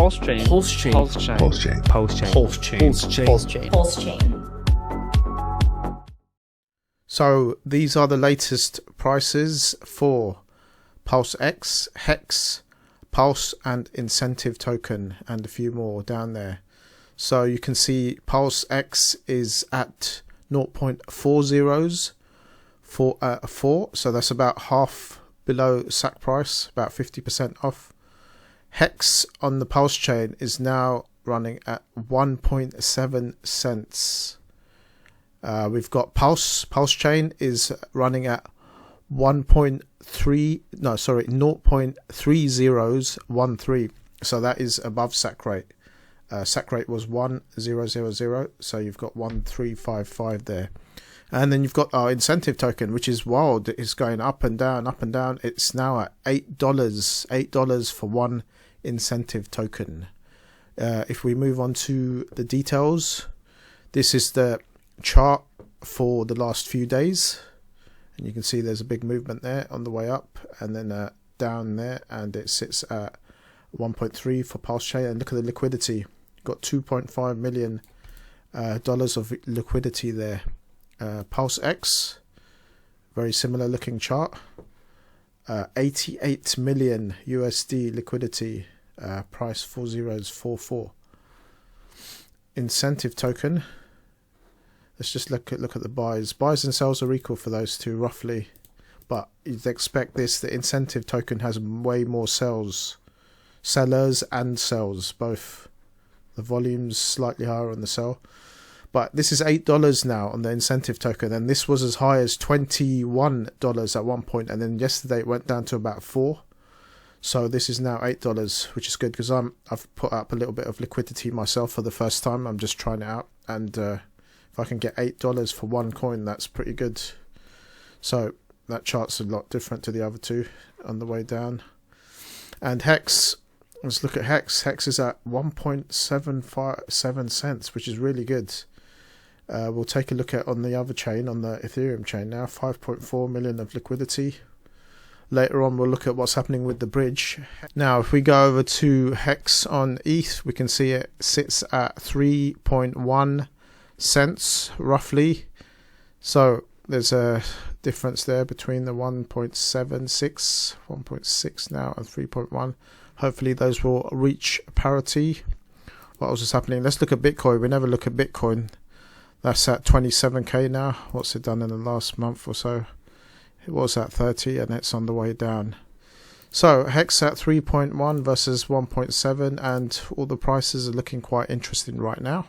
Pulsechain. Pulsechain. Pulsechain. Pulsechain. Pulsechain. Pulsechain. Pulsechain. Pulsechain. So these are the latest prices for PulseX, HEX, Pulse and incentive token, and a few more down there. So you can see PulseX is at 0.40 for 4, so that's about half below SAC price, about 50% off. HEX on the Pulse chain is now running at 1.7 cents. We've got Pulsechain is running at 0.3013, so that is above SAC rate. SAC rate was 1000, so you've got 1355 there. And then you've got our incentive token, which is wild. It's going up and down, up and down. It's now at $8 for one incentive token. If we move on to the details, this is the chart for the last few days, and you can see there's a big movement there on the way up, and then down there, and it sits at 1.3 for Pulsechain. And look at the liquidity. Got $2.5 million of liquidity there. PulseX, very similar looking chart. 88 million USD liquidity. Price 4044. Incentive token. Let's just look at the buys. Buys and sells are equal for those two roughly, but you'd expect this. The incentive token has way more sellers and sells both. The volume's slightly higher on the sell, but this is $8 now on the incentive token, and this was as high as $21 at one point, and then yesterday it went down to about $4. So this is now $8, which is good because I've put up a little bit of liquidity myself for the first time. I'm just trying it out, and if I can get $8 for one coin, that's pretty good. So that chart's a lot different to the other two on the way down. And HEX, let's look at HEX. HEX is at 1.757 cents, which is really good. We'll take a look at on the other chain, on the Ethereum chain now. 5.4 million of liquidity. Later on, we'll look at what's happening with the bridge. Now, if we go over to HEX on ETH, we can see it sits at 3.1 cents roughly. So there's a difference there between the 1.6 now and 3.1. Hopefully those will reach parity. What else is happening? Let's look at Bitcoin. We never look at Bitcoin. That's at 27k now. What's it done in the last month or so? It was at 30 and it's on the way down. So HEX at 3.1 versus 1.7, and all the prices are looking quite interesting right now.